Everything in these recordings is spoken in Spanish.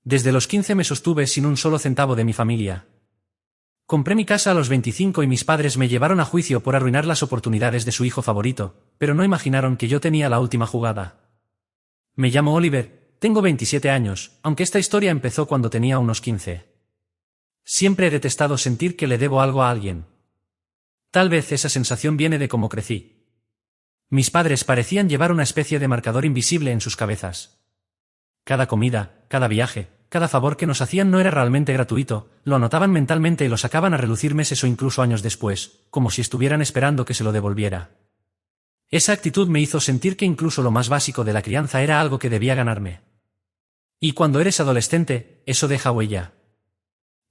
Desde los 15 me sostuve sin un solo centavo de mi familia. Compré mi casa a los 25 y mis padres me llevaron a juicio por arruinar las oportunidades de su hijo favorito, pero no imaginaron que yo tenía la última jugada. Me llamo Oliver, tengo 27 años, aunque esta historia empezó cuando tenía unos 15. Siempre he detestado sentir que le debo algo a alguien. Tal vez esa sensación viene de cómo crecí. Mis padres parecían llevar una especie de marcador invisible en sus cabezas. Cada comida, cada viaje, cada favor que nos hacían no era realmente gratuito, lo anotaban mentalmente y lo sacaban a relucir meses o incluso años después, como si estuvieran esperando que se lo devolviera. Esa actitud me hizo sentir que incluso lo más básico de la crianza era algo que debía ganarme. Y cuando eres adolescente, eso deja huella.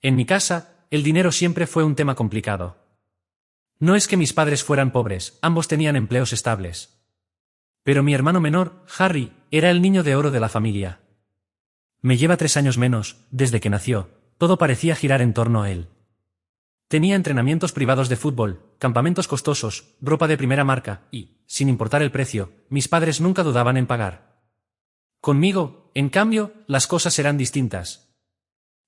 En mi casa, el dinero siempre fue un tema complicado. No es que mis padres fueran pobres, ambos tenían empleos estables. Pero mi hermano menor, Harry, era el niño de oro de la familia. Me lleva 3 años menos, desde que nació, todo parecía girar en torno a él. Tenía entrenamientos privados de fútbol, campamentos costosos, ropa de primera marca y, sin importar el precio, mis padres nunca dudaban en pagar. Conmigo, en cambio, las cosas eran distintas.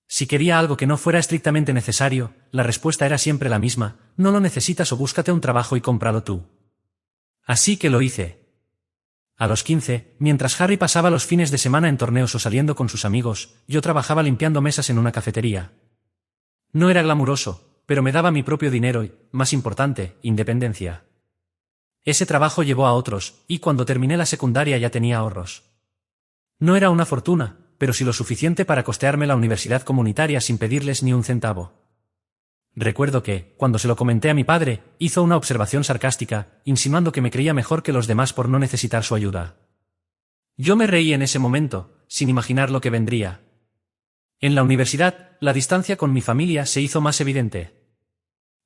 Si quería algo que no fuera estrictamente necesario, la respuesta era siempre la misma: no lo necesitas o búscate un trabajo y cómpralo tú. Así que lo hice. A los 15, mientras Harry pasaba los fines de semana en torneos o saliendo con sus amigos, yo trabajaba limpiando mesas en una cafetería. No era glamuroso, pero me daba mi propio dinero y, más importante, independencia. Ese trabajo llevó a otros, y cuando terminé la secundaria ya tenía ahorros. No era una fortuna, pero sí lo suficiente para costearme la universidad comunitaria sin pedirles ni un centavo. Recuerdo que, cuando se lo comenté a mi padre, hizo una observación sarcástica, insinuando que me creía mejor que los demás por no necesitar su ayuda. Yo me reí en ese momento, sin imaginar lo que vendría. En la universidad, la distancia con mi familia se hizo más evidente.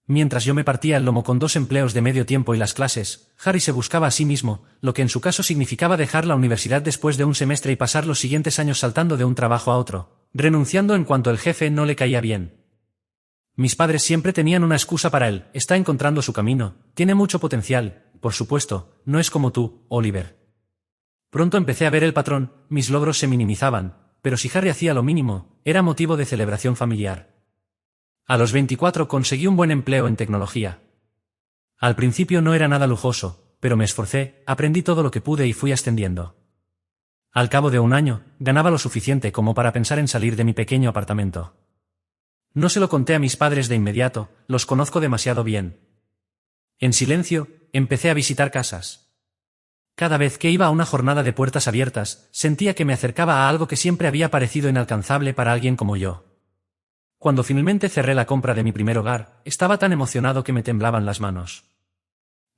Mientras yo me partía el lomo con 2 empleos de medio tiempo y las clases, Harry se buscaba a sí mismo, lo que en su caso significaba dejar la universidad después de un semestre y pasar los siguientes años saltando de un trabajo a otro, renunciando en cuanto el jefe no le caía bien. Mis padres siempre tenían una excusa para él: está encontrando su camino, tiene mucho potencial, por supuesto, no es como tú, Oliver. Pronto empecé a ver el patrón, mis logros se minimizaban, pero si Harry hacía lo mínimo, era motivo de celebración familiar. A los 24 conseguí un buen empleo en tecnología. Al principio no era nada lujoso, pero me esforcé, aprendí todo lo que pude y fui ascendiendo. Al cabo de un año, ganaba lo suficiente como para pensar en salir de mi pequeño apartamento. No se lo conté a mis padres de inmediato, los conozco demasiado bien. En silencio, empecé a visitar casas. Cada vez que iba a una jornada de puertas abiertas, sentía que me acercaba a algo que siempre había parecido inalcanzable para alguien como yo. Cuando finalmente cerré la compra de mi primer hogar, estaba tan emocionado que me temblaban las manos.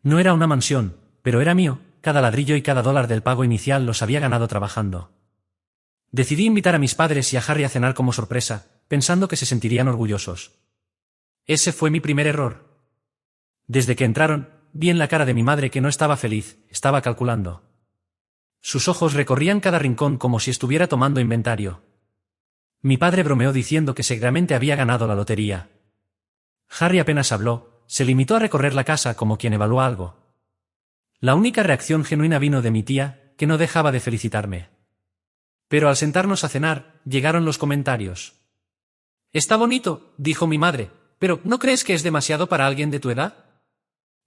No era una mansión, pero era mío, cada ladrillo y cada dólar del pago inicial los había ganado trabajando. Decidí invitar a mis padres y a Harry a cenar como sorpresa, pensando que se sentirían orgullosos. Ese fue mi primer error. Desde que entraron, vi en la cara de mi madre que no estaba feliz, estaba calculando. Sus ojos recorrían cada rincón como si estuviera tomando inventario. Mi padre bromeó diciendo que seguramente había ganado la lotería. Harry apenas habló, se limitó a recorrer la casa como quien evalúa algo. La única reacción genuina vino de mi tía, que no dejaba de felicitarme. Pero al sentarnos a cenar, llegaron los comentarios. «Está bonito», dijo mi madre, «pero ¿no crees que es demasiado para alguien de tu edad?»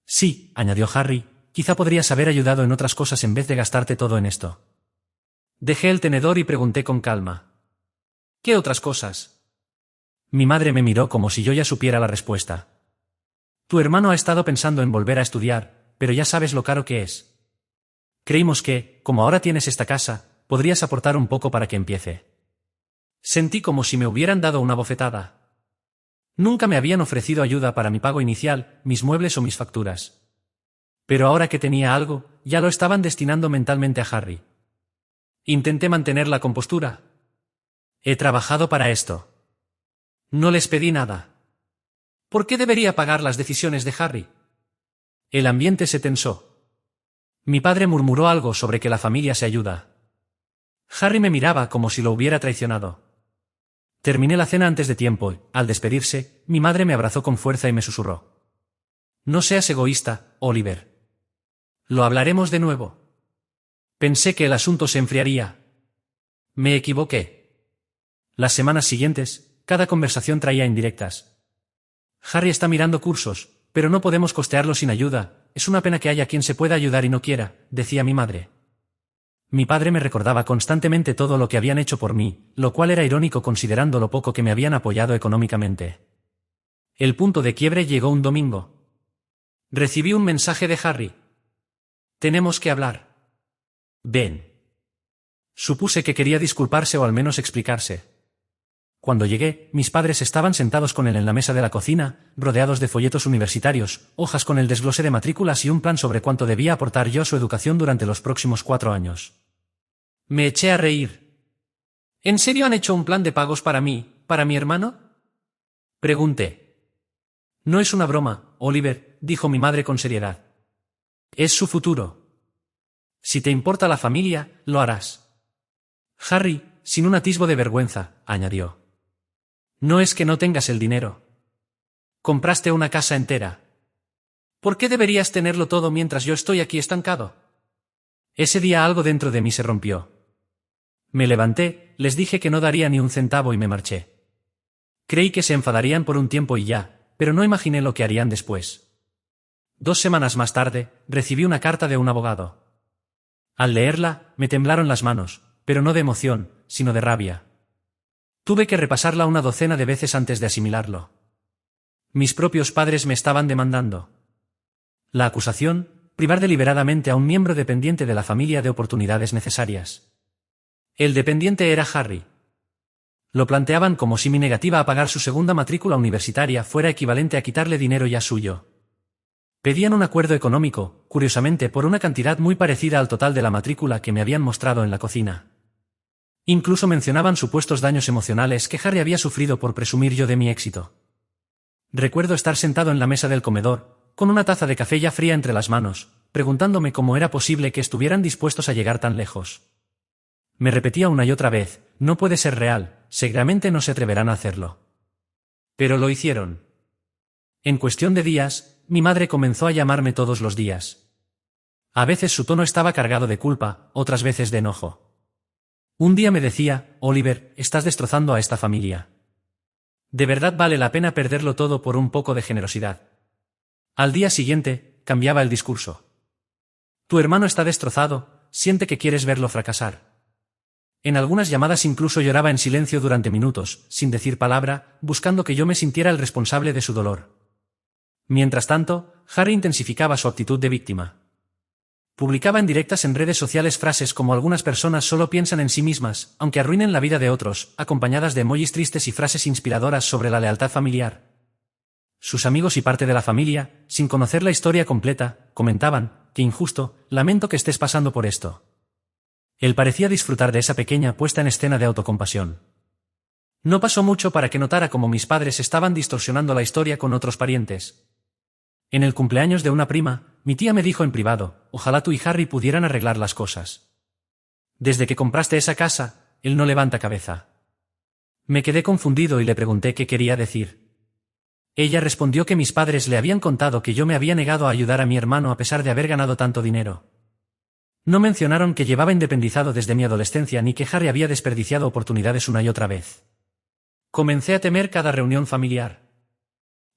«Sí», añadió Harry, «quizá podrías haber ayudado en otras cosas en vez de gastarte todo en esto». Dejé el tenedor y pregunté con calma. «¿Qué otras cosas?» Mi madre me miró como si yo ya supiera la respuesta. «Tu hermano ha estado pensando en volver a estudiar, pero ya sabes lo caro que es. Creímos que, como ahora tienes esta casa, podrías aportar un poco para que empiece». Sentí como si me hubieran dado una bofetada. Nunca me habían ofrecido ayuda para mi pago inicial, mis muebles o mis facturas. Pero ahora que tenía algo, ya lo estaban destinando mentalmente a Harry. Intenté mantener la compostura. «He trabajado para esto. No les pedí nada. ¿Por qué debería pagar las decisiones de Harry?» El ambiente se tensó. Mi padre murmuró algo sobre que la familia se ayuda. Harry me miraba como si lo hubiera traicionado. Terminé la cena antes de tiempo y, al despedirse, mi madre me abrazó con fuerza y me susurró. «No seas egoísta, Oliver. Lo hablaremos de nuevo». Pensé que el asunto se enfriaría. Me equivoqué. Las semanas siguientes, cada conversación traía indirectas. Harry está mirando cursos, pero no podemos costearlo sin ayuda. Es una pena que haya quien se pueda ayudar y no quiera, decía mi madre. Mi padre me recordaba constantemente todo lo que habían hecho por mí, lo cual era irónico considerando lo poco que me habían apoyado económicamente. El punto de quiebre llegó un domingo. Recibí un mensaje de Harry. Tenemos que hablar. Ven. Supuse que quería disculparse o al menos explicarse. Cuando llegué, mis padres estaban sentados con él en la mesa de la cocina, rodeados de folletos universitarios, hojas con el desglose de matrículas y un plan sobre cuánto debía aportar yo a su educación durante los próximos 4 años. Me eché a reír. ¿En serio han hecho un plan de pagos para mí, para mi hermano? Pregunté. No es una broma, Oliver, dijo mi madre con seriedad. Es su futuro. Si te importa la familia, lo harás. Harry, sin un atisbo de vergüenza, añadió. No es que no tengas el dinero. Compraste una casa entera. ¿Por qué deberías tenerlo todo mientras yo estoy aquí estancado? Ese día algo dentro de mí se rompió. Me levanté, les dije que no daría ni un centavo y me marché. Creí que se enfadarían por un tiempo y ya, pero no imaginé lo que harían después. 2 semanas más tarde, recibí una carta de un abogado. Al leerla, me temblaron las manos, pero no de emoción, sino de rabia. Tuve que repasarla una docena de veces antes de asimilarlo. Mis propios padres me estaban demandando. La acusación, privar deliberadamente a un miembro dependiente de la familia de oportunidades necesarias. El dependiente era Harry. Lo planteaban como si mi negativa a pagar su segunda matrícula universitaria fuera equivalente a quitarle dinero ya suyo. Pedían un acuerdo económico, curiosamente por una cantidad muy parecida al total de la matrícula que me habían mostrado en la cocina. Incluso mencionaban supuestos daños emocionales que Harry había sufrido por presumir yo de mi éxito. Recuerdo estar sentado en la mesa del comedor, con una taza de café ya fría entre las manos, preguntándome cómo era posible que estuvieran dispuestos a llegar tan lejos. Me repetía una y otra vez, no puede ser real, seguramente no se atreverán a hacerlo. Pero lo hicieron. En cuestión de días, mi madre comenzó a llamarme todos los días. A veces su tono estaba cargado de culpa, otras veces de enojo. Un día me decía, Oliver, estás destrozando a esta familia. De verdad vale la pena perderlo todo por un poco de generosidad. Al día siguiente, cambiaba el discurso. Tu hermano está destrozado, siente que quieres verlo fracasar. En algunas llamadas incluso lloraba en silencio durante minutos, sin decir palabra, buscando que yo me sintiera el responsable de su dolor. Mientras tanto, Harry intensificaba su actitud de víctima. Publicaba en directas en redes sociales frases como algunas personas solo piensan en sí mismas, aunque arruinen la vida de otros, acompañadas de emojis tristes y frases inspiradoras sobre la lealtad familiar. Sus amigos y parte de la familia, sin conocer la historia completa, comentaban, qué injusto, lamento que estés pasando por esto. Él parecía disfrutar de esa pequeña puesta en escena de autocompasión. No pasó mucho para que notara cómo mis padres estaban distorsionando la historia con otros parientes. En el cumpleaños de una prima, mi tía me dijo en privado, ojalá tú y Harry pudieran arreglar las cosas. Desde que compraste esa casa, él no levanta cabeza. Me quedé confundido y le pregunté qué quería decir. Ella respondió que mis padres le habían contado que yo me había negado a ayudar a mi hermano a pesar de haber ganado tanto dinero. No mencionaron que llevaba independizado desde mi adolescencia ni que Harry había desperdiciado oportunidades una y otra vez. Comencé a temer cada reunión familiar.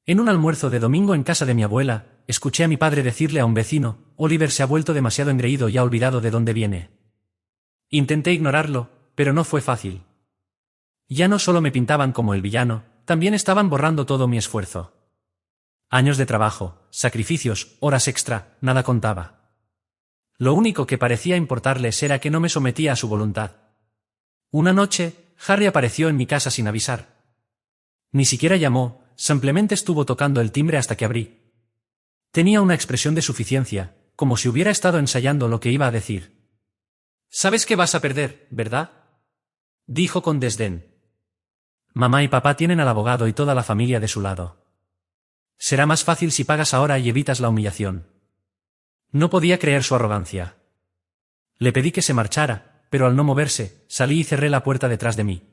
En un almuerzo de domingo en casa de mi abuela, escuché a mi padre decirle a un vecino, Oliver se ha vuelto demasiado engreído y ha olvidado de dónde viene. Intenté ignorarlo, pero no fue fácil. Ya no solo me pintaban como el villano, también estaban borrando todo mi esfuerzo. Años de trabajo, sacrificios, horas extra, nada contaba. Lo único que parecía importarles era que no me sometía a su voluntad. Una noche, Harry apareció en mi casa sin avisar. Ni siquiera llamó, simplemente estuvo tocando el timbre hasta que abrí. Tenía una expresión de suficiencia, como si hubiera estado ensayando lo que iba a decir. «Sabes que vas a perder, ¿verdad?», dijo con desdén. «Mamá y papá tienen al abogado y toda la familia de su lado. Será más fácil si pagas ahora y evitas la humillación». No podía creer su arrogancia. Le pedí que se marchara, pero al no moverse, salí y cerré la puerta detrás de mí.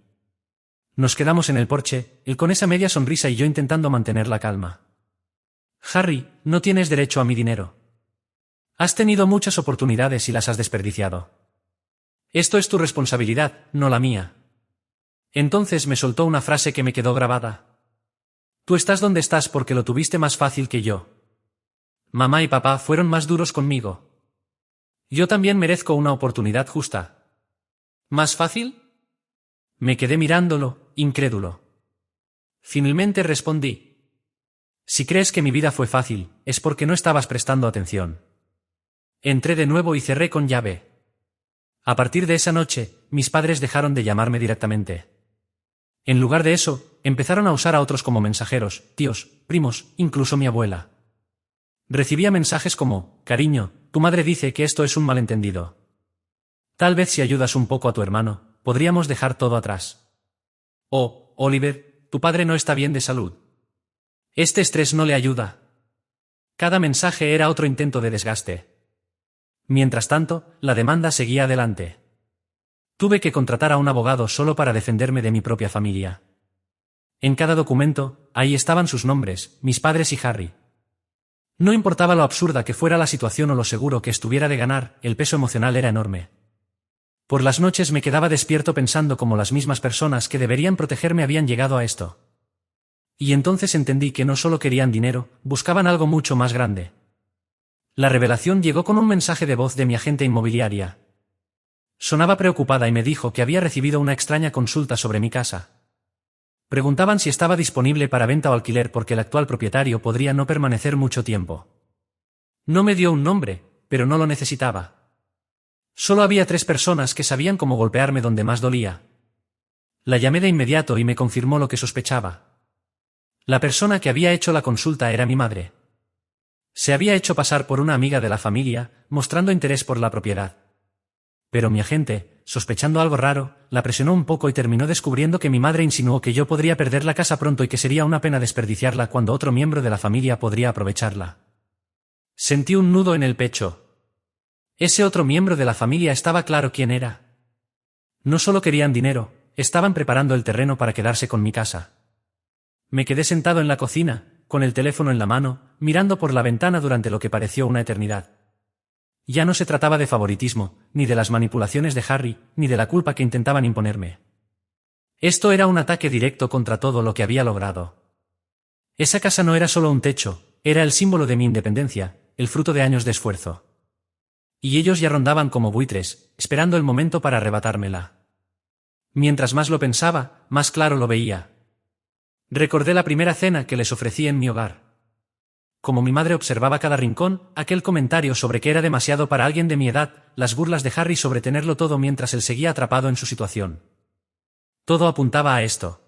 Nos quedamos en el porche, él con esa media sonrisa y yo intentando mantener la calma. «Harry, no tienes derecho a mi dinero. Has tenido muchas oportunidades y las has desperdiciado. Esto es tu responsabilidad, no la mía». Entonces me soltó una frase que me quedó grabada. Tú estás donde estás porque lo tuviste más fácil que yo. Mamá y papá fueron más duros conmigo. Yo también merezco una oportunidad justa. ¿Más fácil? Me quedé mirándolo, incrédulo. Finalmente respondí. Si crees que mi vida fue fácil, es porque no estabas prestando atención. Entré de nuevo y cerré con llave. A partir de esa noche, mis padres dejaron de llamarme directamente. En lugar de eso, empezaron a usar a otros como mensajeros, tíos, primos, incluso mi abuela. Recibía mensajes como, cariño, tu madre dice que esto es un malentendido. Tal vez si ayudas un poco a tu hermano, podríamos dejar todo atrás. O, Oliver, tu padre no está bien de salud. Este estrés no le ayuda. Cada mensaje era otro intento de desgaste. Mientras tanto, la demanda seguía adelante. Tuve que contratar a un abogado solo para defenderme de mi propia familia. En cada documento, ahí estaban sus nombres, mis padres y Harry. No importaba lo absurda que fuera la situación o lo seguro que estuviera de ganar, el peso emocional era enorme. Por las noches me quedaba despierto pensando cómo las mismas personas que deberían protegerme habían llegado a esto. Y entonces entendí que no solo querían dinero, buscaban algo mucho más grande. La revelación llegó con un mensaje de voz de mi agente inmobiliaria. Sonaba preocupada y me dijo que había recibido una extraña consulta sobre mi casa. Preguntaban si estaba disponible para venta o alquiler porque el actual propietario podría no permanecer mucho tiempo. No me dio un nombre, pero no lo necesitaba. Solo había 3 personas que sabían cómo golpearme donde más dolía. La llamé de inmediato y me confirmó lo que sospechaba. La persona que había hecho la consulta era mi madre. Se había hecho pasar por una amiga de la familia, mostrando interés por la propiedad. Pero mi agente, sospechando algo raro, la presionó un poco y terminó descubriendo que mi madre insinuó que yo podría perder la casa pronto y que sería una pena desperdiciarla cuando otro miembro de la familia podría aprovecharla. Sentí un nudo en el pecho. Ese otro miembro de la familia estaba claro quién era. No solo querían dinero, estaban preparando el terreno para quedarse con mi casa. Me quedé sentado en la cocina, con el teléfono en la mano, mirando por la ventana durante lo que pareció una eternidad. Ya no se trataba de favoritismo, ni de las manipulaciones de Harry, ni de la culpa que intentaban imponerme. Esto era un ataque directo contra todo lo que había logrado. Esa casa no era solo un techo, era el símbolo de mi independencia, el fruto de años de esfuerzo. Y ellos ya rondaban como buitres, esperando el momento para arrebatármela. Mientras más lo pensaba, más claro lo veía. Recordé la primera cena que les ofrecí en mi hogar. Como mi madre observaba cada rincón, aquel comentario sobre que era demasiado para alguien de mi edad, las burlas de Harry sobre tenerlo todo mientras él seguía atrapado en su situación. Todo apuntaba a esto.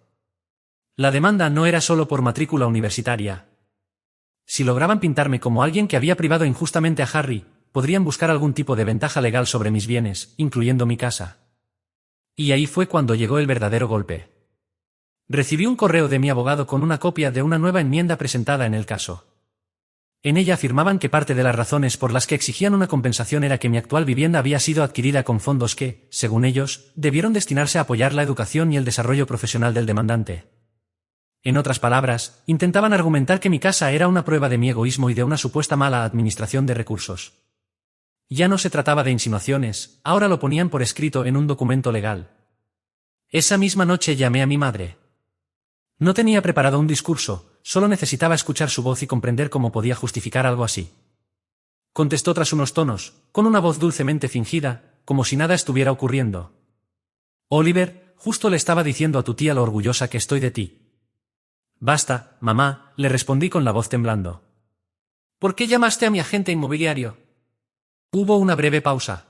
La demanda no era solo por matrícula universitaria. Si lograban pintarme como alguien que había privado injustamente a Harry, podrían buscar algún tipo de ventaja legal sobre mis bienes, incluyendo mi casa. Y ahí fue cuando llegó el verdadero golpe. Recibí un correo de mi abogado con una copia de una nueva enmienda presentada en el caso. En ella afirmaban que parte de las razones por las que exigían una compensación era que mi actual vivienda había sido adquirida con fondos que, según ellos, debieron destinarse a apoyar la educación y el desarrollo profesional del demandante. En otras palabras, intentaban argumentar que mi casa era una prueba de mi egoísmo y de una supuesta mala administración de recursos. Ya no se trataba de insinuaciones, ahora lo ponían por escrito en un documento legal. Esa misma noche llamé a mi madre. No tenía preparado un discurso, solo necesitaba escuchar su voz y comprender cómo podía justificar algo así. Contestó tras unos tonos, con una voz dulcemente fingida, como si nada estuviera ocurriendo. Oliver, justo le estaba diciendo a tu tía lo orgullosa que estoy de ti. Basta, mamá, le respondí con la voz temblando. ¿Por qué llamaste a mi agente inmobiliario? Hubo una breve pausa.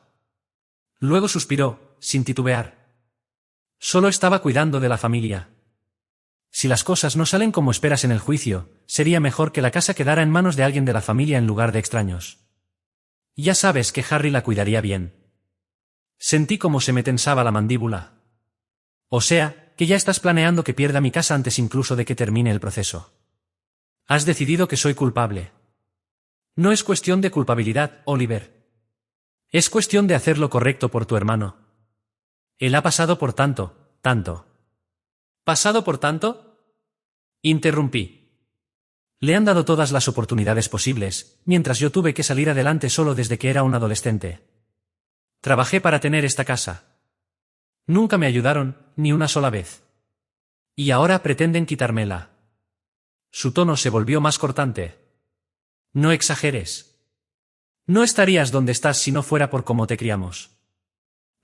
Luego suspiró, sin titubear. Solo estaba cuidando de la familia. Si las cosas no salen como esperas en el juicio, sería mejor que la casa quedara en manos de alguien de la familia en lugar de extraños. Ya sabes que Harry la cuidaría bien. Sentí como se me tensaba la mandíbula. O sea, que ya estás planeando que pierda mi casa antes incluso de que termine el proceso. Has decidido que soy culpable. No es cuestión de culpabilidad, Oliver. Es cuestión de hacer lo correcto por tu hermano. Él ha pasado por tanto. ¿Pasado por tanto? Interrumpí. Le han dado todas las oportunidades posibles, mientras yo tuve que salir adelante solo desde que era un adolescente. Trabajé para tener esta casa. Nunca me ayudaron, ni una sola vez. Y ahora pretenden quitármela. Su tono se volvió más cortante. No exageres. No estarías donde estás si no fuera por cómo te criamos.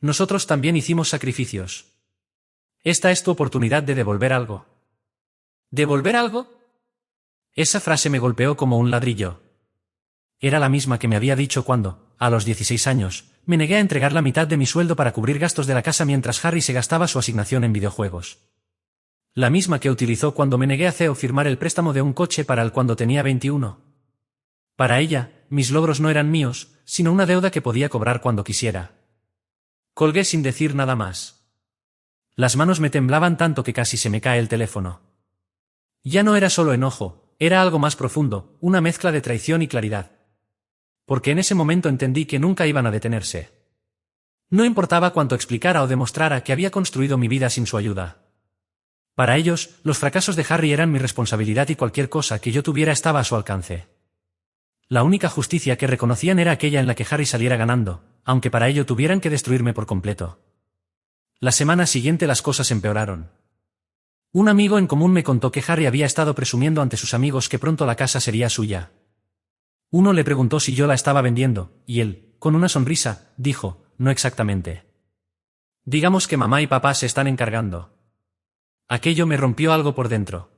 Nosotros también hicimos sacrificios. Esta es tu oportunidad de devolver algo. ¿Devolver algo? Esa frase me golpeó como un ladrillo. Era la misma que me había dicho cuando, a los 16 años, me negué a entregar la mitad de mi sueldo para cubrir gastos de la casa mientras Harry se gastaba su asignación en videojuegos. La misma que utilizó cuando me negué a Theo firmar el préstamo de un coche para él cuando tenía 21. Para ella, mis logros no eran míos, sino una deuda que podía cobrar cuando quisiera. Colgué sin decir nada más. Las manos me temblaban tanto que casi se me cae el teléfono. Ya no era solo enojo, era algo más profundo, una mezcla de traición y claridad. Porque en ese momento entendí que nunca iban a detenerse. No importaba cuánto explicara o demostrara que había construido mi vida sin su ayuda. Para ellos, los fracasos de Harry eran mi responsabilidad y cualquier cosa que yo tuviera estaba a su alcance. La única justicia que reconocían era aquella en la que Harry saliera ganando, aunque para ello tuvieran que destruirme por completo. La semana siguiente las cosas empeoraron. Un amigo en común me contó que Harry había estado presumiendo ante sus amigos que pronto la casa sería suya. Uno le preguntó si yo la estaba vendiendo, y él, con una sonrisa, dijo, no exactamente. Digamos que mamá y papá se están encargando. Aquello me rompió algo por dentro.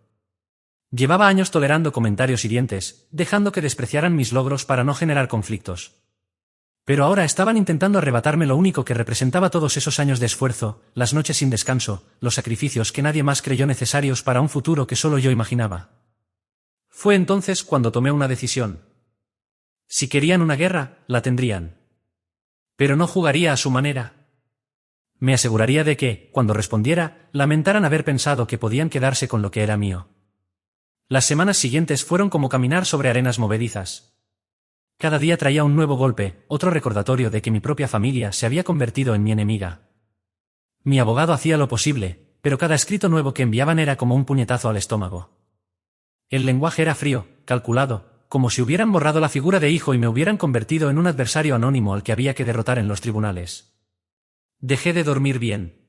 Llevaba años tolerando comentarios hirientes, dejando que despreciaran mis logros para no generar conflictos. Pero ahora estaban intentando arrebatarme lo único que representaba todos esos años de esfuerzo, las noches sin descanso, los sacrificios que nadie más creyó necesarios para un futuro que solo yo imaginaba. Fue entonces cuando tomé una decisión. Si querían una guerra, la tendrían. Pero no jugaría a su manera. Me aseguraría de que, cuando respondiera, lamentaran haber pensado que podían quedarse con lo que era mío. Las semanas siguientes fueron como caminar sobre arenas movedizas. Cada día traía un nuevo golpe, otro recordatorio de que mi propia familia se había convertido en mi enemiga. Mi abogado hacía lo posible, pero cada escrito nuevo que enviaban era como un puñetazo al estómago. El lenguaje era frío, calculado, como si hubieran borrado la figura de hijo y me hubieran convertido en un adversario anónimo al que había que derrotar en los tribunales. Dejé de dormir bien.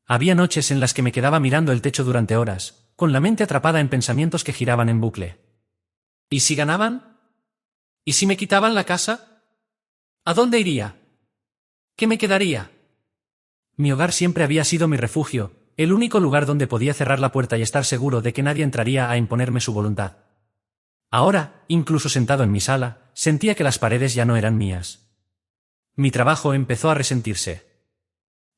Había noches en las que me quedaba mirando el techo durante horas, con la mente atrapada en pensamientos que giraban en bucle. ¿Y si ganaban? ¿Y si me quitaban la casa? ¿A dónde iría? ¿Qué me quedaría? Mi hogar siempre había sido mi refugio, el único lugar donde podía cerrar la puerta y estar seguro de que nadie entraría a imponerme su voluntad. Ahora, incluso sentado en mi sala, sentía que las paredes ya no eran mías. Mi trabajo empezó a resentirse.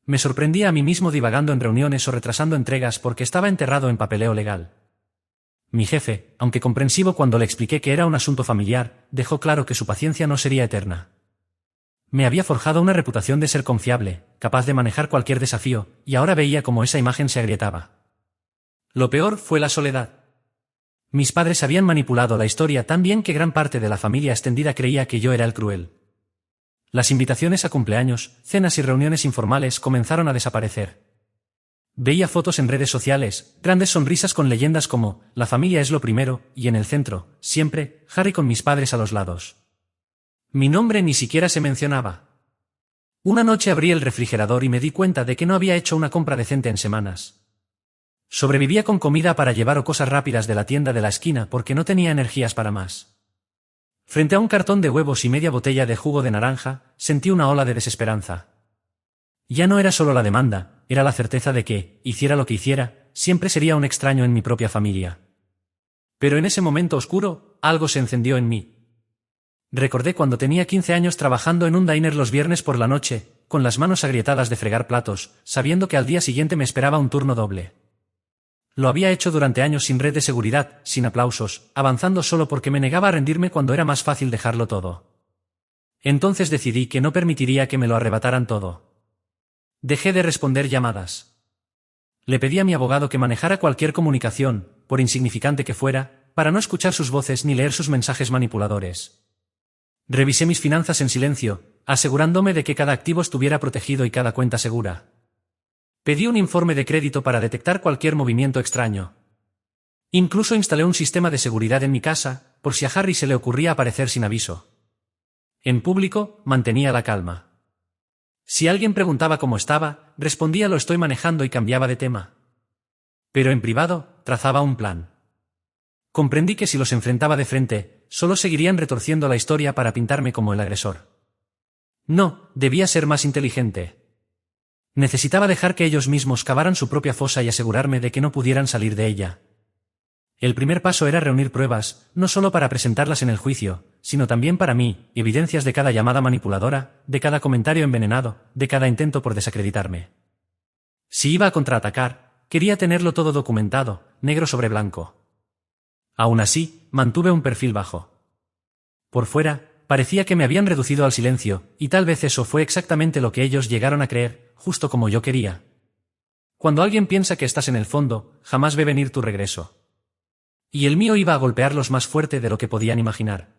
Me sorprendía a mí mismo divagando en reuniones o retrasando entregas porque estaba enterrado en papeleo legal. Mi jefe, aunque comprensivo cuando le expliqué que era un asunto familiar, dejó claro que su paciencia no sería eterna. Me había forjado una reputación de ser confiable, capaz de manejar cualquier desafío, y ahora veía cómo esa imagen se agrietaba. Lo peor fue la soledad. Mis padres habían manipulado la historia tan bien que gran parte de la familia extendida creía que yo era el cruel. Las invitaciones a cumpleaños, cenas y reuniones informales comenzaron a desaparecer. Veía fotos en redes sociales, grandes sonrisas con leyendas como «La familia es lo primero» y en el centro, siempre, Harry con mis padres a los lados. Mi nombre ni siquiera se mencionaba. Una noche abrí el refrigerador y me di cuenta de que no había hecho una compra decente en semanas. Sobrevivía con comida para llevar o cosas rápidas de la tienda de la esquina porque no tenía energías para más. Frente a un cartón de huevos y media botella de jugo de naranja, sentí una ola de desesperanza. Ya no era solo la demanda, era la certeza de que, hiciera lo que hiciera, siempre sería un extraño en mi propia familia. Pero en ese momento oscuro, algo se encendió en mí. Recordé cuando tenía 15 años trabajando en un diner los viernes por la noche, con las manos agrietadas de fregar platos, sabiendo que al día siguiente me esperaba un turno doble. Lo había hecho durante años sin red de seguridad, sin aplausos, avanzando solo porque me negaba a rendirme cuando era más fácil dejarlo todo. Entonces decidí que no permitiría que me lo arrebataran todo. Dejé de responder llamadas. Le pedí a mi abogado que manejara cualquier comunicación, por insignificante que fuera, para no escuchar sus voces ni leer sus mensajes manipuladores. Revisé mis finanzas en silencio, asegurándome de que cada activo estuviera protegido y cada cuenta segura. Pedí un informe de crédito para detectar cualquier movimiento extraño. Incluso instalé un sistema de seguridad en mi casa, por si a Harry se le ocurría aparecer sin aviso. En público, mantenía la calma. Si alguien preguntaba cómo estaba, respondía lo estoy manejando y cambiaba de tema. Pero en privado, trazaba un plan. Comprendí que si los enfrentaba de frente, solo seguirían retorciendo la historia para pintarme como el agresor. No, debía ser más inteligente. Necesitaba dejar que ellos mismos cavaran su propia fosa y asegurarme de que no pudieran salir de ella. El primer paso era reunir pruebas, no solo para presentarlas en el juicio, sino también para mí, evidencias de cada llamada manipuladora, de cada comentario envenenado, de cada intento por desacreditarme. Si iba a contraatacar, quería tenerlo todo documentado, negro sobre blanco. Aún así, mantuve un perfil bajo. Por fuera, parecía que me habían reducido al silencio, y tal vez eso fue exactamente lo que ellos llegaron a creer, justo como yo quería. Cuando alguien piensa que estás en el fondo, jamás ve venir tu regreso. Y el mío iba a golpearlos más fuerte de lo que podían imaginar.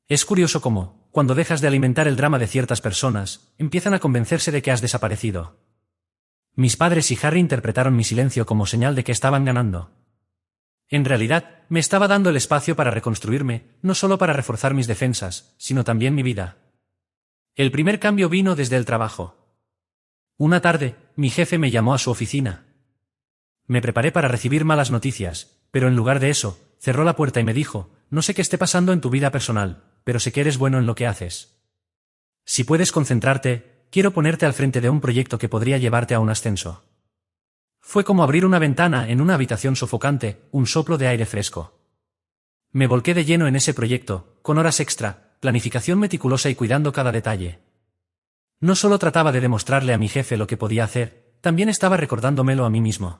Es curioso cómo, cuando dejas de alimentar el drama de ciertas personas, empiezan a convencerse de que has desaparecido. Mis padres y Harry interpretaron mi silencio como señal de que estaban ganando. En realidad, me estaba dando el espacio para reconstruirme, no solo para reforzar mis defensas, sino también mi vida. El primer cambio vino desde el trabajo. Una tarde, mi jefe me llamó a su oficina. Me preparé para recibir malas noticias, pero en lugar de eso, cerró la puerta y me dijo, no sé qué esté pasando en tu vida personal, pero sé que eres bueno en lo que haces. Si puedes concentrarte, quiero ponerte al frente de un proyecto que podría llevarte a un ascenso. Fue como abrir una ventana en una habitación sofocante, un soplo de aire fresco. Me volqué de lleno en ese proyecto, con horas extra, planificación meticulosa y cuidando cada detalle. No solo trataba de demostrarle a mi jefe lo que podía hacer, también estaba recordándomelo a mí mismo.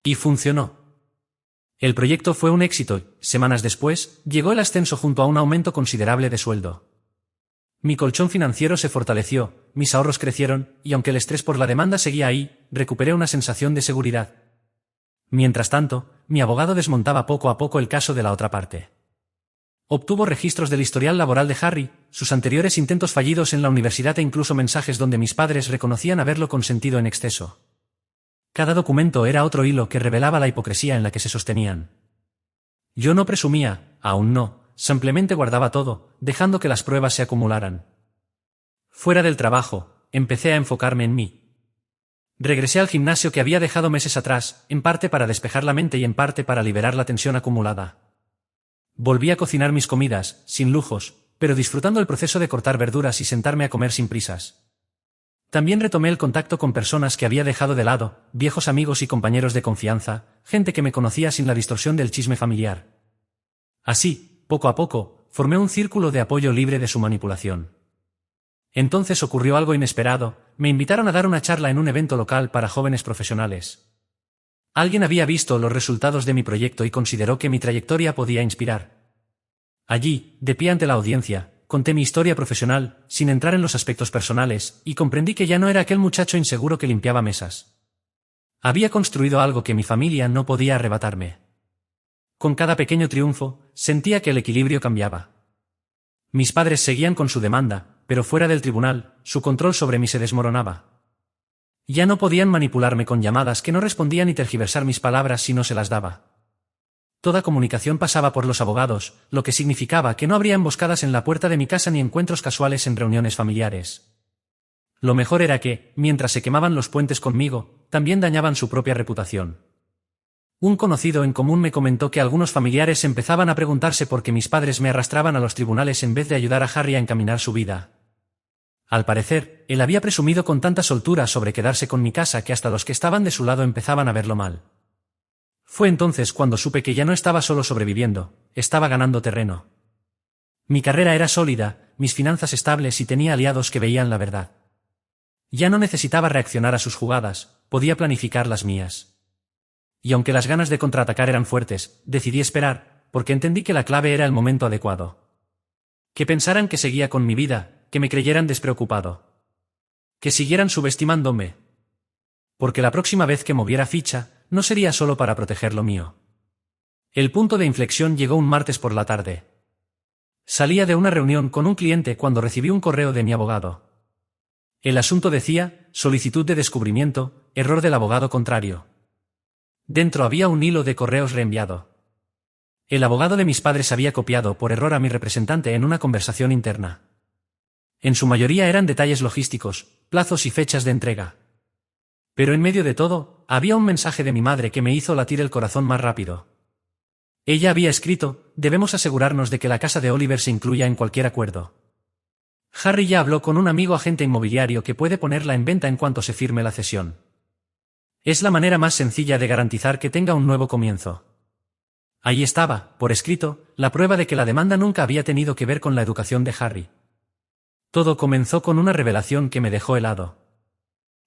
Y funcionó. El proyecto fue un éxito y, semanas después, llegó el ascenso junto a un aumento considerable de sueldo. Mi colchón financiero se fortaleció, mis ahorros crecieron, y aunque el estrés por la demanda seguía ahí, recuperé una sensación de seguridad. Mientras tanto, mi abogado desmontaba poco a poco el caso de la otra parte. Obtuvo registros del historial laboral de Harry, sus anteriores intentos fallidos en la universidad e incluso mensajes donde mis padres reconocían haberlo consentido en exceso. Cada documento era otro hilo que revelaba la hipocresía en la que se sostenían. Yo no presumía, aún no. Simplemente guardaba todo, dejando que las pruebas se acumularan. Fuera del trabajo, empecé a enfocarme en mí. Regresé al gimnasio que había dejado meses atrás, en parte para despejar la mente y en parte para liberar la tensión acumulada. Volví a cocinar mis comidas, sin lujos, pero disfrutando el proceso de cortar verduras y sentarme a comer sin prisas. También retomé el contacto con personas que había dejado de lado, viejos amigos y compañeros de confianza, gente que me conocía sin la distorsión del chisme familiar. Así, poco a poco, formé un círculo de apoyo libre de su manipulación. Entonces ocurrió algo inesperado, me invitaron a dar una charla en un evento local para jóvenes profesionales. Alguien había visto los resultados de mi proyecto y consideró que mi trayectoria podía inspirar. Allí, de pie ante la audiencia, conté mi historia profesional, sin entrar en los aspectos personales, y comprendí que ya no era aquel muchacho inseguro que limpiaba mesas. Había construido algo que mi familia no podía arrebatarme. Con cada pequeño triunfo, sentía que el equilibrio cambiaba. Mis padres seguían con su demanda, pero fuera del tribunal, su control sobre mí se desmoronaba. Ya no podían manipularme con llamadas que no respondían y tergiversar mis palabras si no se las daba. Toda comunicación pasaba por los abogados, lo que significaba que no habría emboscadas en la puerta de mi casa ni encuentros casuales en reuniones familiares. Lo mejor era que, mientras se quemaban los puentes conmigo, también dañaban su propia reputación. Un conocido en común me comentó que algunos familiares empezaban a preguntarse por qué mis padres me arrastraban a los tribunales en vez de ayudar a Harry a encaminar su vida. Al parecer, él había presumido con tanta soltura sobre quedarse con mi casa que hasta los que estaban de su lado empezaban a verlo mal. Fue entonces cuando supe que ya no estaba solo sobreviviendo, estaba ganando terreno. Mi carrera era sólida, mis finanzas estables y tenía aliados que veían la verdad. Ya no necesitaba reaccionar a sus jugadas, podía planificar las mías. Y aunque las ganas de contraatacar eran fuertes, decidí esperar, porque entendí que la clave era el momento adecuado. Que pensaran que seguía con mi vida, que me creyeran despreocupado. Que siguieran subestimándome. Porque la próxima vez que moviera ficha, no sería solo para proteger lo mío. El punto de inflexión llegó un martes por la tarde. Salía de una reunión con un cliente cuando recibí un correo de mi abogado. El asunto decía, solicitud de descubrimiento, error del abogado contrario. Dentro había un hilo de correos reenviado. El abogado de mis padres había copiado por error a mi representante en una conversación interna. En su mayoría eran detalles logísticos, plazos y fechas de entrega. Pero en medio de todo, había un mensaje de mi madre que me hizo latir el corazón más rápido. Ella había escrito: debemos asegurarnos de que la casa de Oliver se incluya en cualquier acuerdo. Harry ya habló con un amigo agente inmobiliario que puede ponerla en venta en cuanto se firme la cesión. Es la manera más sencilla de garantizar que tenga un nuevo comienzo. Ahí estaba, por escrito, la prueba de que la demanda nunca había tenido que ver con la educación de Harry. Todo comenzó con una revelación que me dejó helado.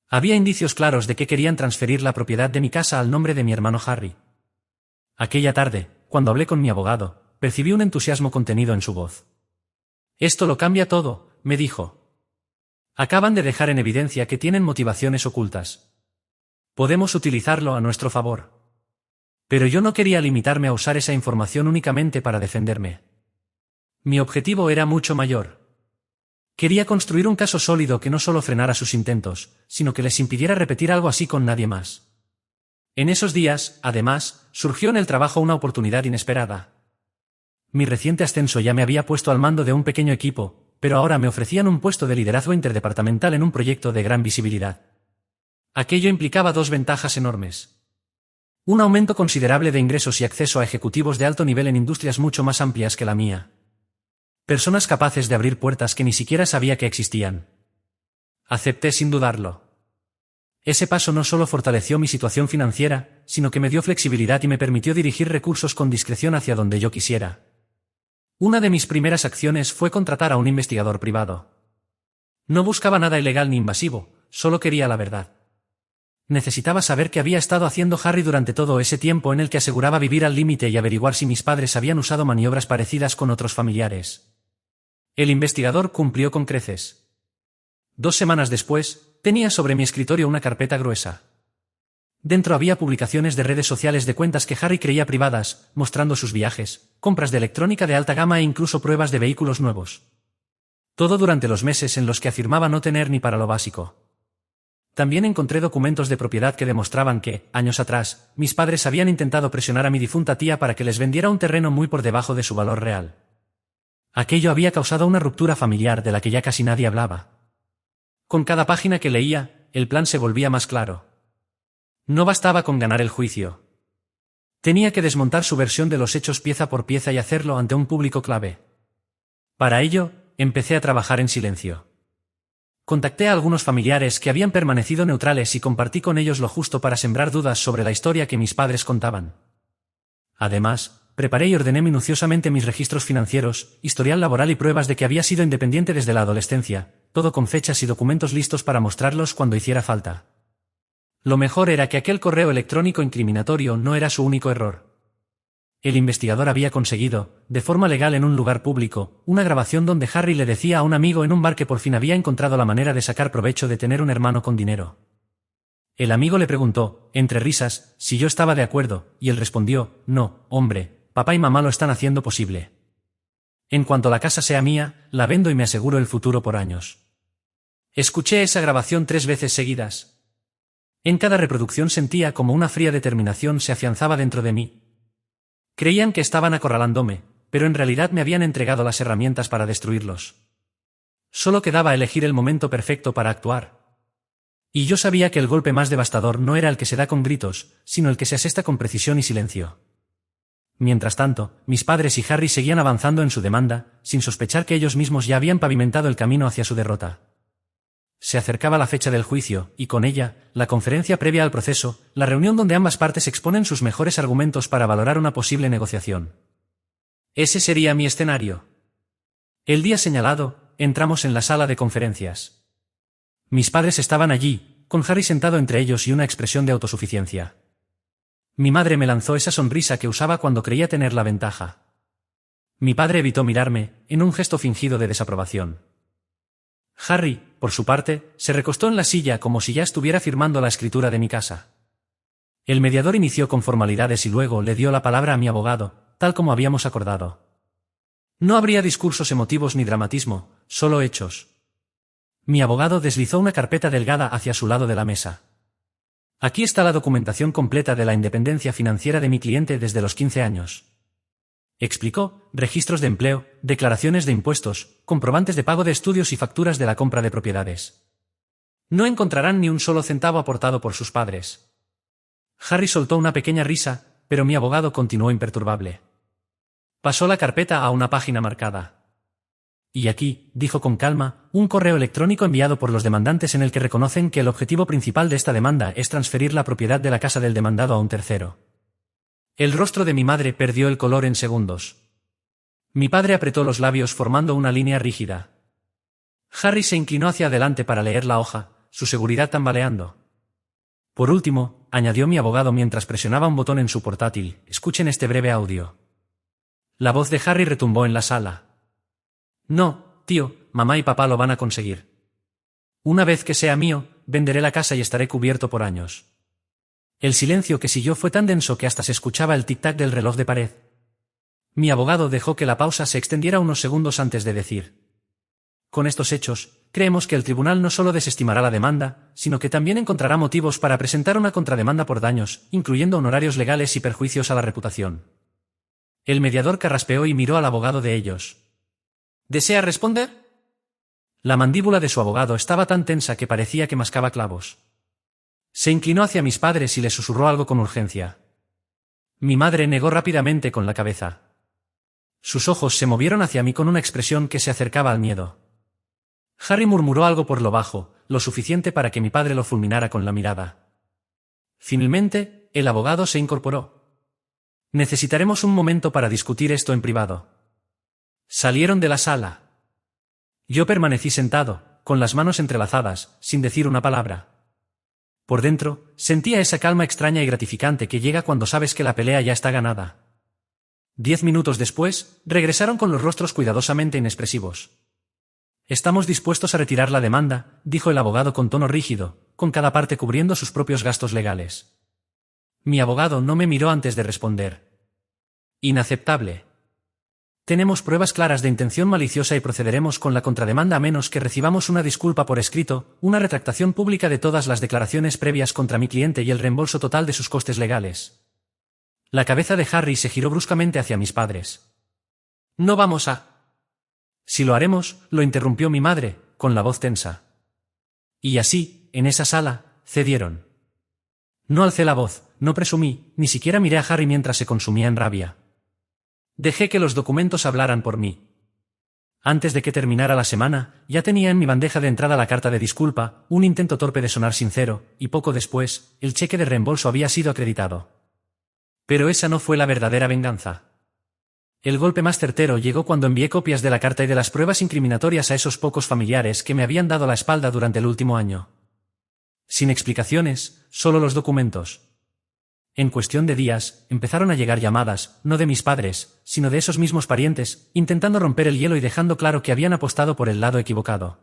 Había indicios claros de que querían transferir la propiedad de mi casa al nombre de mi hermano Harry. Aquella tarde, cuando hablé con mi abogado, percibí un entusiasmo contenido en su voz. «Esto lo cambia todo», me dijo. «Acaban de dejar en evidencia que tienen motivaciones ocultas. Podemos utilizarlo a nuestro favor». Pero yo no quería limitarme a usar esa información únicamente para defenderme. Mi objetivo era mucho mayor. Quería construir un caso sólido que no solo frenara sus intentos, sino que les impidiera repetir algo así con nadie más. En esos días, además, surgió en el trabajo una oportunidad inesperada. Mi reciente ascenso ya me había puesto al mando de un pequeño equipo, pero ahora me ofrecían un puesto de liderazgo interdepartamental en un proyecto de gran visibilidad. Aquello implicaba dos ventajas enormes. Un aumento considerable de ingresos y acceso a ejecutivos de alto nivel en industrias mucho más amplias que la mía. Personas capaces de abrir puertas que ni siquiera sabía que existían. Acepté sin dudarlo. Ese paso no solo fortaleció mi situación financiera, sino que me dio flexibilidad y me permitió dirigir recursos con discreción hacia donde yo quisiera. Una de mis primeras acciones fue contratar a un investigador privado. No buscaba nada ilegal ni invasivo, solo quería la verdad. Necesitaba saber qué había estado haciendo Harry durante todo ese tiempo en el que aseguraba vivir al límite y averiguar si mis padres habían usado maniobras parecidas con otros familiares. El investigador cumplió con creces. 2 semanas después, tenía sobre mi escritorio una carpeta gruesa. Dentro había publicaciones de redes sociales de cuentas que Harry creía privadas, mostrando sus viajes, compras de electrónica de alta gama e incluso pruebas de vehículos nuevos. Todo durante los meses en los que afirmaba no tener ni para lo básico. También encontré documentos de propiedad que demostraban que, años atrás, mis padres habían intentado presionar a mi difunta tía para que les vendiera un terreno muy por debajo de su valor real. Aquello había causado una ruptura familiar de la que ya casi nadie hablaba. Con cada página que leía, el plan se volvía más claro. No bastaba con ganar el juicio. Tenía que desmontar su versión de los hechos pieza por pieza y hacerlo ante un público clave. Para ello, empecé a trabajar en silencio. Contacté a algunos familiares que habían permanecido neutrales y compartí con ellos lo justo para sembrar dudas sobre la historia que mis padres contaban. Además, preparé y ordené minuciosamente mis registros financieros, historial laboral y pruebas de que había sido independiente desde la adolescencia, todo con fechas y documentos listos para mostrarlos cuando hiciera falta. Lo mejor era que aquel correo electrónico incriminatorio no era su único error. El investigador había conseguido, de forma legal en un lugar público, una grabación donde Harry le decía a un amigo en un bar que por fin había encontrado la manera de sacar provecho de tener un hermano con dinero. El amigo le preguntó, entre risas, si yo estaba de acuerdo, y él respondió: «No, hombre, papá y mamá lo están haciendo posible. En cuanto la casa sea mía, la vendo y me aseguro el futuro por años». Escuché esa grabación 3 veces seguidas. En cada reproducción sentía como una fría determinación se afianzaba dentro de mí. Creían que estaban acorralándome, pero en realidad me habían entregado las herramientas para destruirlos. Solo quedaba elegir el momento perfecto para actuar. Y yo sabía que el golpe más devastador no era el que se da con gritos, sino el que se asesta con precisión y silencio. Mientras tanto, mis padres y Harry seguían avanzando en su demanda, sin sospechar que ellos mismos ya habían pavimentado el camino hacia su derrota. Se acercaba la fecha del juicio, y con ella, la conferencia previa al proceso, la reunión donde ambas partes exponen sus mejores argumentos para valorar una posible negociación. Ese sería mi escenario. El día señalado, entramos en la sala de conferencias. Mis padres estaban allí, con Harry sentado entre ellos y una expresión de autosuficiencia. Mi madre me lanzó esa sonrisa que usaba cuando creía tener la ventaja. Mi padre evitó mirarme, en un gesto fingido de desaprobación. Harry, por su parte, se recostó en la silla como si ya estuviera firmando la escritura de mi casa. El mediador inició con formalidades y luego le dio la palabra a mi abogado, tal como habíamos acordado. No habría discursos emotivos ni dramatismo, solo hechos. Mi abogado deslizó una carpeta delgada hacia su lado de la mesa. Aquí está la documentación completa de la independencia financiera de mi cliente desde los 15 años. Explicó: registros de empleo, declaraciones de impuestos, comprobantes de pago de estudios y facturas de la compra de propiedades. No encontrarán ni un solo centavo aportado por sus padres. Harry soltó una pequeña risa, pero mi abogado continuó imperturbable. Pasó la carpeta a una página marcada. Y aquí, dijo con calma, un correo electrónico enviado por los demandantes en el que reconocen que el objetivo principal de esta demanda es transferir la propiedad de la casa del demandado a un tercero. El rostro de mi madre perdió el color en segundos. Mi padre apretó los labios formando una línea rígida. Harry se inclinó hacia adelante para leer la hoja, su seguridad tambaleando. Por último, añadió mi abogado mientras presionaba un botón en su portátil, escuchen este breve audio. La voz de Harry retumbó en la sala. No, tío, mamá y papá lo van a conseguir. Una vez que sea mío, venderé la casa y estaré cubierto por años. El silencio que siguió fue tan denso que hasta se escuchaba el tic-tac del reloj de pared. Mi abogado dejó que la pausa se extendiera unos segundos antes de decir: con estos hechos, creemos que el tribunal no solo desestimará la demanda, sino que también encontrará motivos para presentar una contrademanda por daños, incluyendo honorarios legales y perjuicios a la reputación. El mediador carraspeó y miró al abogado de ellos. ¿Desea responder? La mandíbula de su abogado estaba tan tensa que parecía que mascaba clavos. Se inclinó hacia mis padres y les susurró algo con urgencia. Mi madre negó rápidamente con la cabeza. Sus ojos se movieron hacia mí con una expresión que se acercaba al miedo. Harry murmuró algo por lo bajo, lo suficiente para que mi padre lo fulminara con la mirada. Finalmente, el abogado se incorporó. Necesitaremos un momento para discutir esto en privado. Salieron de la sala. Yo permanecí sentado, con las manos entrelazadas, sin decir una palabra. Por dentro, sentía esa calma extraña y gratificante que llega cuando sabes que la pelea ya está ganada. 10 minutos después, regresaron con los rostros cuidadosamente inexpresivos. Estamos dispuestos a retirar la demanda, dijo el abogado con tono rígido, con cada parte cubriendo sus propios gastos legales. Mi abogado no me miró antes de responder. Inaceptable. Tenemos pruebas claras de intención maliciosa y procederemos con la contrademanda a menos que recibamos una disculpa por escrito, una retractación pública de todas las declaraciones previas contra mi cliente y el reembolso total de sus costes legales. La cabeza de Harry se giró bruscamente hacia mis padres. No vamos a... Si lo haremos, lo interrumpió mi madre, con la voz tensa. Y así, en esa sala, cedieron. No alcé la voz, no presumí, ni siquiera miré a Harry mientras se consumía en rabia. Dejé que los documentos hablaran por mí. Antes de que terminara la semana, ya tenía en mi bandeja de entrada la carta de disculpa, un intento torpe de sonar sincero, y poco después, el cheque de reembolso había sido acreditado. Pero esa no fue la verdadera venganza. El golpe más certero llegó cuando envié copias de la carta y de las pruebas incriminatorias a esos pocos familiares que me habían dado la espalda durante el último año. Sin explicaciones, solo los documentos. En cuestión de días, empezaron a llegar llamadas, no de mis padres, sino de esos mismos parientes, intentando romper el hielo y dejando claro que habían apostado por el lado equivocado.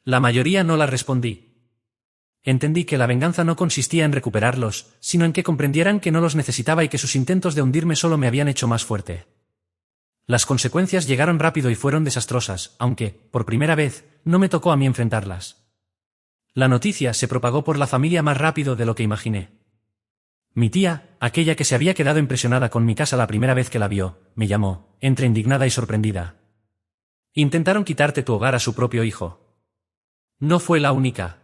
La mayoría no las respondí. Entendí que la venganza no consistía en recuperarlos, sino en que comprendieran que no los necesitaba y que sus intentos de hundirme solo me habían hecho más fuerte. Las consecuencias llegaron rápido y fueron desastrosas, aunque, por primera vez, no me tocó a mí enfrentarlas. La noticia se propagó por la familia más rápido de lo que imaginé. Mi tía, aquella que se había quedado impresionada con mi casa la primera vez que la vio, me llamó, entre indignada y sorprendida. Intentaron quitarte tu hogar a su propio hijo. No fue la única.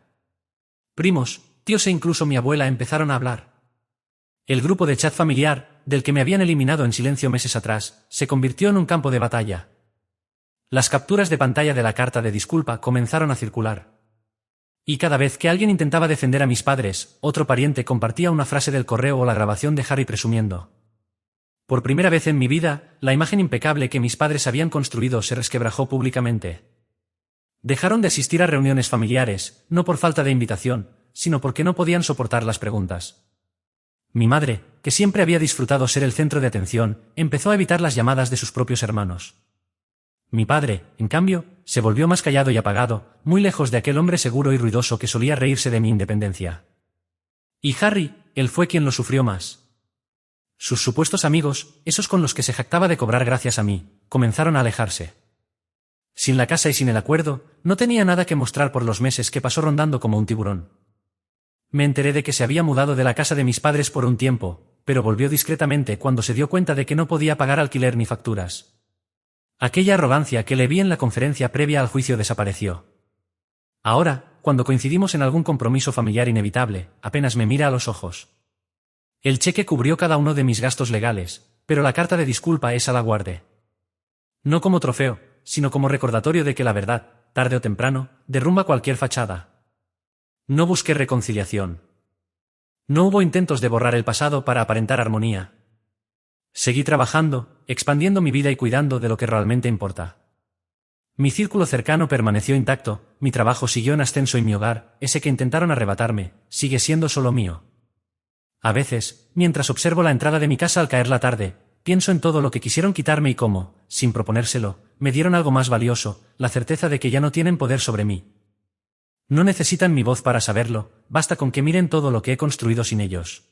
Primos, tíos e incluso mi abuela empezaron a hablar. El grupo de chat familiar, del que me habían eliminado en silencio meses atrás, se convirtió en un campo de batalla. Las capturas de pantalla de la carta de disculpa comenzaron a circular. Y cada vez que alguien intentaba defender a mis padres, otro pariente compartía una frase del correo o la grabación de Harry presumiendo. Por primera vez en mi vida, la imagen impecable que mis padres habían construido se resquebrajó públicamente. Dejaron de asistir a reuniones familiares, no por falta de invitación, sino porque no podían soportar las preguntas. Mi madre, que siempre había disfrutado ser el centro de atención, empezó a evitar las llamadas de sus propios hermanos. Mi padre, en cambio, se volvió más callado y apagado, muy lejos de aquel hombre seguro y ruidoso que solía reírse de mi independencia. Y Harry, él fue quien lo sufrió más. Sus supuestos amigos, esos con los que se jactaba de cobrar gracias a mí, comenzaron a alejarse. Sin la casa y sin el acuerdo, no tenía nada que mostrar por los meses que pasó rondando como un tiburón. Me enteré de que se había mudado de la casa de mis padres por un tiempo, pero volvió discretamente cuando se dio cuenta de que no podía pagar alquiler ni facturas. Aquella arrogancia que le vi en la conferencia previa al juicio desapareció. Ahora, cuando coincidimos en algún compromiso familiar inevitable, apenas me mira a los ojos. El cheque cubrió cada uno de mis gastos legales, pero la carta de disculpa esa la guardé. No como trofeo, sino como recordatorio de que la verdad, tarde o temprano, derrumba cualquier fachada. No busqué reconciliación. No hubo intentos de borrar el pasado para aparentar armonía. Seguí trabajando, expandiendo mi vida y cuidando de lo que realmente importa. Mi círculo cercano permaneció intacto, mi trabajo siguió en ascenso y mi hogar, ese que intentaron arrebatarme, sigue siendo solo mío. A veces, mientras observo la entrada de mi casa al caer la tarde, pienso en todo lo que quisieron quitarme y cómo, sin proponérselo, me dieron algo más valioso, la certeza de que ya no tienen poder sobre mí. No necesitan mi voz para saberlo, basta con que miren todo lo que he construido sin ellos.